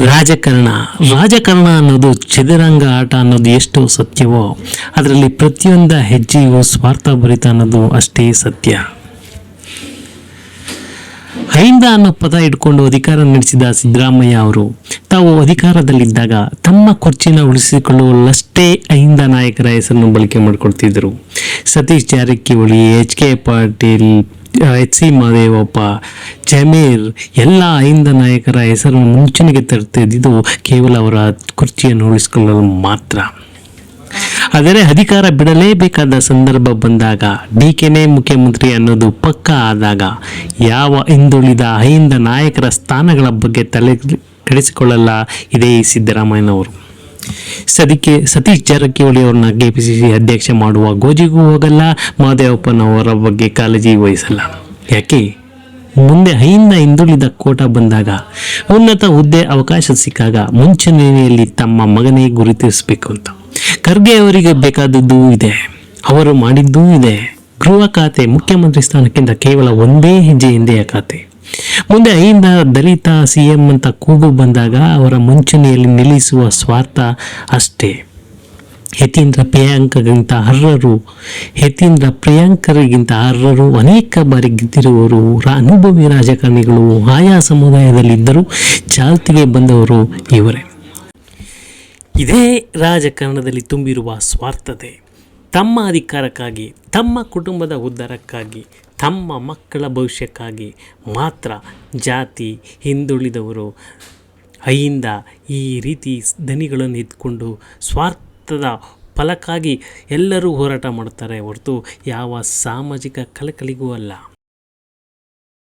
ರಾಜಕಾರಣ ಅನ್ನೋದು ಚದುರಂಗ ಆಟ ಅನ್ನೋದು ಎಷ್ಟು ಸತ್ಯವೋ ಅದರಲ್ಲಿ ಪ್ರತಿಯೊಂದು ಹೆಜ್ಜೆಯು ಸ್ವಾರ್ಥಭರಿತ ಅನ್ನೋದು ಅಷ್ಟೇ ಸತ್ಯ. ಅಹಿಂದ ಅನ್ನೋ ಪದ ಇಟ್ಕೊಂಡು ಅಧಿಕಾರ ನಡೆಸಿದ ಸಿದ್ದರಾಮಯ್ಯ ಅವರು ತಾವು ಅಧಿಕಾರದಲ್ಲಿದ್ದಾಗ ತಮ್ಮ ಕುರ್ಚಿನ ಉಳಿಸಿಕೊಳ್ಳುವಲ್ಲಷ್ಟೇ ಅಹಿಂದ ನಾಯಕರ ಹೆಸರನ್ನು ಬಳಕೆ ಮಾಡಿಕೊಡ್ತಿದ್ದರು. ಸತೀಶ್ ಜಾರಕಿಹೊಳಿ, HK ಪಾಟೀಲ್, HC ಮಹದೇವಪ್ಪ, ಜಮೀರ್ ಎಲ್ಲ ಅಹಿಂದ ನಾಯಕರ ಹೆಸರನ್ನು ಮುಂಚೂಣಿಗೆ ತರುತ್ತಿದ್ದು ಕೇವಲ ಅವರ ಕುರ್ಚಿಯನ್ನು ಉಳಿಸಿಕೊಳ್ಳಲು ಮಾತ್ರ. ಆದರೆ ಅಧಿಕಾರ ಬಿಡಲೇಬೇಕಾದ ಸಂದರ್ಭ ಬಂದಾಗ DKನೇ ಮುಖ್ಯಮಂತ್ರಿ ಅನ್ನೋದು ಪಕ್ಕ ಆದಾಗ ಯಾವ ಹಿಂದುಳಿದ ಅಹಿಂದ ನಾಯಕರ ಸ್ಥಾನಗಳ ಬಗ್ಗೆ ತಲೆ ಕೆಡಿಸಿಕೊಳ್ಳಲ್ಲ ಇದೇ ಸಿದ್ದರಾಮಯ್ಯನವರು. ಸತೀಶ್ ಜಾರಕಿಹೊಳಿ ಅವ್ರನ್ನ KPCC ಅಧ್ಯಕ್ಷ ಮಾಡುವ ಗೋಜಿಗೂ ಹೋಗಲ್ಲ, ಮಹದೇವಪ್ಪನವರ ಬಗ್ಗೆ ಕಾಳಜಿ ವಹಿಸಲ್ಲ. ಯಾಕೆ? ಮುಂದೆ ಹಿಂದುಳಿದ ಕೋಟ ಬಂದಾಗ ಉನ್ನತ ಹುದ್ದೆ ಅವಕಾಶ ಸಿಕ್ಕಾಗ ಮುಂಚೂಣಿಯಲ್ಲಿ ತಮ್ಮ ಮಗನೇ ಗುರುತಿಸಬೇಕು ಅಂತ. ಖರ್ಗೆ ಅವರಿಗೆ ಬೇಕಾದದ್ದು ಇದೆ, ಅವರು ಮಾಡಿದ್ದೂ ಇದೆ. ಗೃಹ ಖಾತೆ ಮುಖ್ಯಮಂತ್ರಿ ಸ್ಥಾನಕ್ಕಿಂತ ಕೇವಲ ಒಂದೇ ಹೆಜ್ಜೆ ಹಿಂದೆಯ ಖಾತೆ. ಮುಂದೆ ಅಹಿಂದ ದಲಿತ CM ಅಂತ ಕೂಗು ಬಂದಾಗ ಅವರ ಮುಂಚೂಣಿಯಲ್ಲಿ ನಿಲ್ಲಿಸುವ ಸ್ವಾರ್ಥ ಅಷ್ಟೇ. ಯತೀಂದ್ರ ಪ್ರಿಯಾಂಕರಿಗಿಂತ ಅರ್ಹರು ಅನೇಕ ಬಾರಿ ಗೆದ್ದಿರುವವರು ಅನುಭವಿ ರಾಜಕಾರಣಿಗಳು ಆಯಾ ಸಮುದಾಯದಲ್ಲಿದ್ದರೂ ಚಾಲ್ತಿಗೆ ಬಂದವರು ಇವರೇ. ಇದೇ ರಾಜಕಾರಣದಲ್ಲಿ ತುಂಬಿರುವ ಸ್ವಾರ್ಥತೆ. ತಮ್ಮ ಅಧಿಕಾರಕ್ಕಾಗಿ, ತಮ್ಮ ಕುಟುಂಬದ ಉದ್ಧಾರಕ್ಕಾಗಿ, ತಮ್ಮ ಮಕ್ಕಳ ಭವಿಷ್ಯಕ್ಕಾಗಿ ಮಾತ್ರ ಜಾತಿ, ಹಿಂದುಳಿದವರು, ಅಹಿಂದ ಈ ರೀತಿ ದನಿಗಳನ್ನು ಎತ್ಕೊಂಡು ಸ್ವಾರ್ಥದ ಫಲಕ್ಕಾಗಿ ಎಲ್ಲರೂ ಹೋರಾಟ ಮಾಡ್ತಾರೆ ಹೊರತು ಯಾವ ಸಾಮಾಜಿಕ ಕಳಕಳಿಗೂ ಅಲ್ಲ.